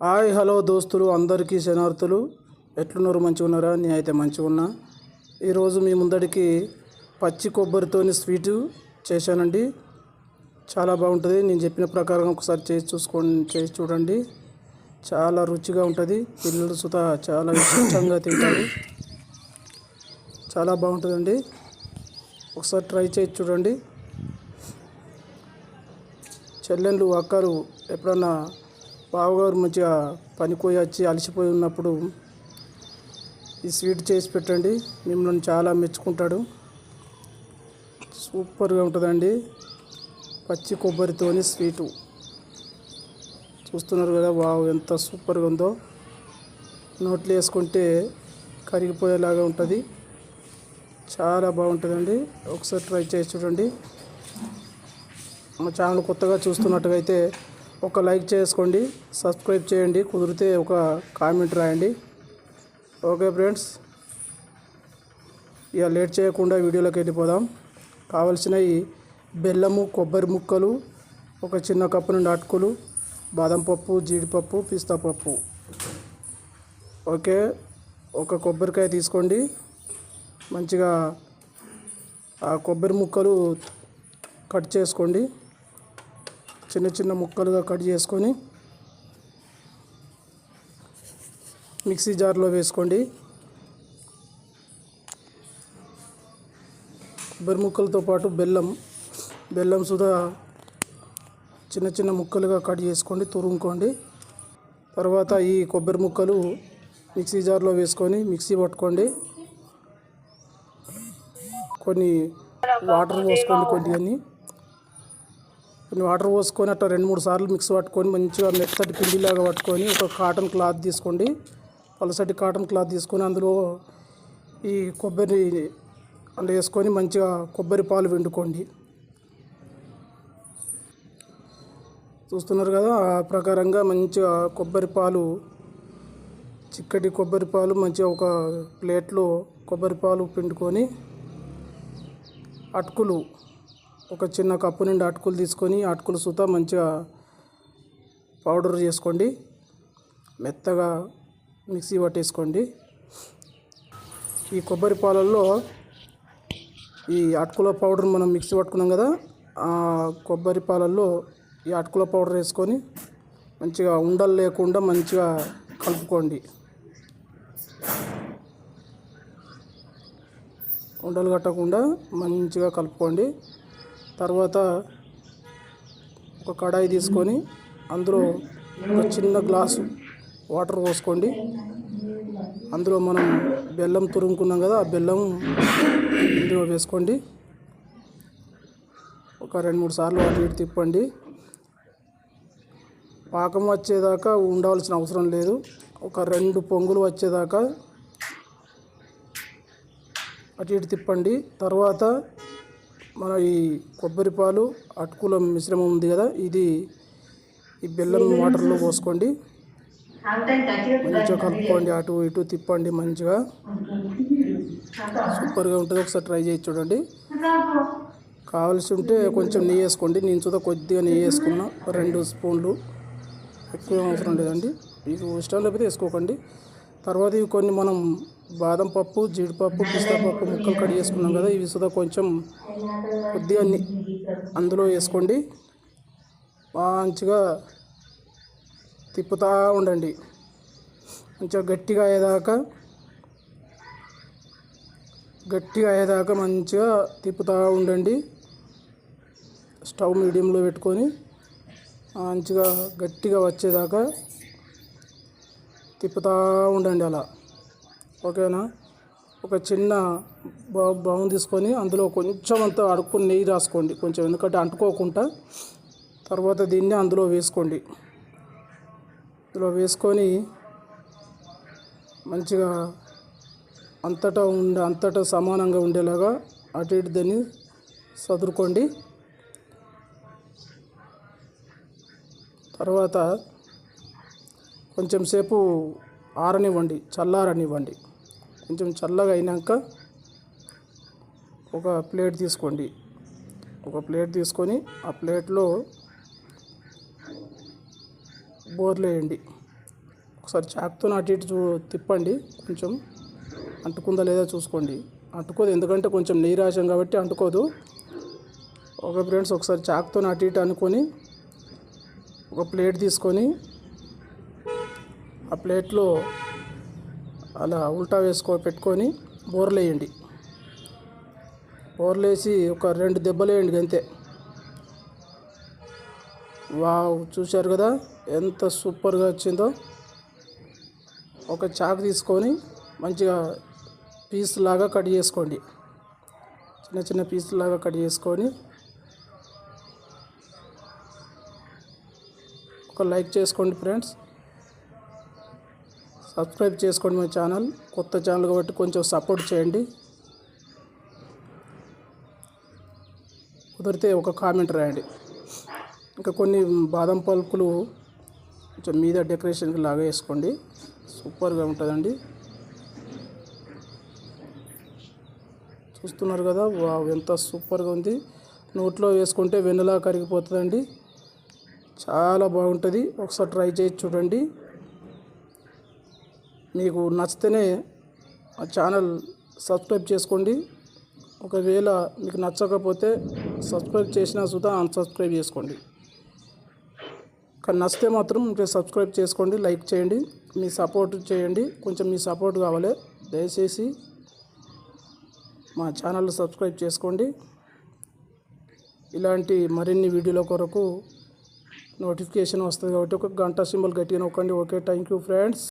Hi hello దోస్తులు అందరికీ శనార్థులు ఎట్లున్నారు? మంచిగా ఉన్నారా? నేనైతే మంచిగా ఉన్నా. ఈరోజు మీ ముందడికి పచ్చి కొబ్బరితోని స్వీటు చేశానండి. చాలా బాగుంటుంది. నేను చెప్పిన ప్రకారం ఒకసారి చేసి చూడండి. చాలా రుచిగా ఉంటుంది. పిల్లలు సుతా చాలా ఇష్టంగా తింటారు. చాలా బాగుంటుందండి. ఒకసారి ట్రై చేసి చూడండి. చెల్లెళ్ళు అక్కలు ఎప్పుడన్నా బావగారు మంచిగా పనిపోయి వచ్చి అలసిపోయి ఉన్నప్పుడు ఈ స్వీట్ చేసి పెట్టండి. మిమ్మల్ని చాలా మెచ్చుకుంటాడు. సూపర్గా ఉంటుందండి. పచ్చి కొబ్బరితోని స్వీటు చూస్తున్నారు కదా. వావ్, ఎంత సూపర్గా ఉందో. నోట్లో వేసుకుంటే కరిగిపోయేలాగా ఉంటుంది. చాలా బాగుంటుందండి. ఒకసారి ట్రై చేసి చూడండి. మా ఛానల్ కొత్తగా చూస్తున్నట్టుగైతే ఒక లైక్ చేసుకోండి, సబ్స్క్రైబ్ చేయండి, కుదిరితే ఒక కామెంట్ రాయండి. ఓకే ఫ్రెండ్స్, ఇక లేట్ చేయకుండా వీడియోలోకి వెళ్ళిపోదాం. కావలసినవి బెల్లము, కొబ్బరి ముక్కలు, ఒక చిన్న కప్పు నుండి అటుకులు, బాదం పప్పు, జీడిపప్పు, పిస్తా పప్పు. ఓకే, ఒక కొబ్బరికాయ తీసుకోండి. మంచిగా ఆ కొబ్బరి ముక్కలు కట్ చేసుకోండి. చిన్న చిన్న ముక్కలుగా కట్ చేసుకొని మిక్సీ జార్లో వేసుకోండి. కొబ్బరి ముక్కలతో పాటు బెల్లం సుధా చిన్న చిన్న ముక్కలుగా కట్ చేసుకోండి, తురుముకోండి. తర్వాత ఈ కొబ్బరి ముక్కలు మిక్సీ జార్లో వేసుకొని మిక్సీ పట్టుకోండి. కొన్ని వాటర్ పోసుకోండి. కొన్ని వాటర్ పోసుకొని అట్లా 2-3 సార్లు మిక్స్ పట్టుకొని మంచిగా మెత్తటి పిండిలాగా పట్టుకొని ఒక కాటన్ క్లాత్ తీసుకోండి. పలసటి కాటన్ క్లాత్ తీసుకొని అందులో ఈ కొబ్బరి అందులో వేసుకొని మంచిగా కొబ్బరి పాలు పిండుకోండి. చూస్తున్నారు కదా. ఆ ప్రకారంగా మంచిగా చిక్కటి కొబ్బరి పాలు మంచిగా ఒక ప్లేట్లో కొబ్బరి పాలు పిండుకొని అటుకులు, ఒక చిన్న కప్పు నుండి అటుకులు తీసుకొని అటుకులు సుతా మంచిగా పౌడర్ చేసుకోండి. మెత్తగా మిక్సీ పట్టేసుకోండి. ఈ కొబ్బరి పాలల్లో ఈ అటుకుల పౌడర్ మనం మిక్సీ పట్టుకున్నాం కదా, ఆ కొబ్బరి పాలల్లో ఈ అటుకుల పౌడర్ వేసుకొని మంచిగా ఉండలు లేకుండా మంచిగా కలుపుకోండి. ఉండలు కట్టకుండా మంచిగా కలుపుకోండి. తర్వాత ఒక కడాయి తీసుకొని అందులో ఒక చిన్న గ్లాసు వాటర్ పోసుకోండి. అందులో మనం బెల్లం తురుముకున్నాం కదా, ఆ బెల్లం ఇందులో వేసుకోండి. ఒక 2-3 సార్లు అటు ఇటు తిప్పండి. పాకం వచ్చేదాకా ఉండవలసిన అవసరం లేదు. ఒక 2 పొంగులు వచ్చేదాకా అటు ఇటు తిప్పండి. తర్వాత మన ఈ కొబ్బరి పాలు అటుకుల మిశ్రమం ఉంది కదా, ఇది ఈ బెల్లం వాటర్లో పోసుకోండి. మంచిగా కలుపుకోండి, అటు ఇటు తిప్పండి. మంచిగా సూపర్గా ఉంటుంది. ఒకసారి ట్రై చేసి చూడండి. కావాల్సి ఉంటే కొంచెం నెయ్యి వేసుకోండి. నేను చూద్దా కొద్దిగా నెయ్యి వేసుకున్నా, 2 స్పూన్లు. ఎక్కువ అవసరం లేదండి, మీకు ఇష్టం లేకపోతే వేసుకోకండి. తర్వాత ఇవి కొన్ని మనం బాదం పప్పు, జీడిపప్పు, పిస్తా పప్పు ముక్కలు కట్ చేసుకున్నాం కదా, ఇవి సుధా కొంచెం కొద్దిగా అందులో వేసుకోండి. మంచిగా తిప్పుతూ ఉండండి. మంచిగా గట్టిగా అయ్యేదాకా మంచిగా తిప్పుతూ ఉండండి. స్టవ్ మీడియంలో పెట్టుకొని మంచిగా గట్టిగా వచ్చేదాకా తిప్పుతూ ఉండండి అలా. ఓకేనా? ఒక చిన్న బౌన్ తీసుకొని అందులో కొంచెం అంతా అడుక్కొని నెయ్యి రాసుకోండి కొంచెం, ఎందుకంటే అంటుకోకుండా. తర్వాత దీన్ని అందులో వేసుకోండి. అందులో వేసుకొని మంచిగా అంతటా సమానంగా ఉండేలాగా అటు ఇటు దాన్ని సదురుకోండి. తర్వాత కొంచెం సేపు చల్లారనివ్వండి. కొంచెం చల్లగా అయినాక ఒక ప్లేట్ తీసుకోండి. ఒక ప్లేట్ తీసుకొని ఆ ప్లేట్లో బోర్లు వేయండి. ఒకసారి చాక్తో అటు ఇటు తిప్పండి, కొంచెం అంటుకుందా లేదా చూసుకోండి. అంటుకోదు, ఎందుకంటే కొంచెం నెయ్యి రాసాం కాబట్టి అంటుకోదు. ఓకే ఫ్రెండ్స్, ఒకసారి చాక్తో అటు ఇటు అనుకొని ఒక ప్లేట్ తీసుకొని ఆ ప్లేట్లో అలా ఉల్టా పెట్టుకొని బోర్లు వేయండి. బోర్లు వేసి ఒక 2 దెబ్బలు వేయండి అంతే. వావ్, చూశారు కదా ఎంత సూపర్గా వచ్చిందో. ఒక చాకు తీసుకొని మంచిగా పీస్ లాగా కట్ చేసుకోండి. చిన్న చిన్న పీస్ లాగా కట్ చేసుకొని ఒక లైక్ చేసుకోండి ఫ్రెండ్స్. సబ్స్క్రైబ్ చేసుకోండి మా ఛానల్, కొత్త ఛానల్ కాబట్టి కొంచెం సపోర్ట్ చేయండి. కుదిరితే ఒక కామెంట్ రాయండి. ఇంకా కొన్ని బాదం పలుకులు కొంచెం మీద డెకరేషన్కి లాగా వేసుకోండి, సూపర్గా ఉంటుందండి. చూస్తున్నారు కదా, వావ్ ఎంత సూపర్గా ఉంది. నోట్లో వేసుకుంటే వెన్నెలా కరిగిపోతుందండి, చాలా బాగుంటుంది. ఒకసారి ట్రై చేసి చూడండి. మీకు నచ్చితేనే ఆ ఛానల్ సబ్స్క్రైబ్ చేసుకోండి. ఒకవేళ మీకు నచ్చకపోతే సబ్స్క్రైబ్ చేసినా సుధా అన్సబ్స్క్రైబ్ చేసుకోండి. కానీ నచ్చితే మాత్రం ఇంకా సబ్స్క్రైబ్ చేసుకోండి, లైక్ చేయండి, మీ సపోర్ట్ చేయండి. కొంచెం మీ సపోర్ట్ కావాలి. దయచేసి మా ఛానల్ సబ్స్క్రైబ్ చేసుకోండి. ఇలాంటి మరిన్ని వీడియోల కొరకు నోటిఫికేషన్ వస్తుంది కాబట్టి ఒక గంట సింబల్ గట్టిగా నొక్కండి. Okay, thank you friends.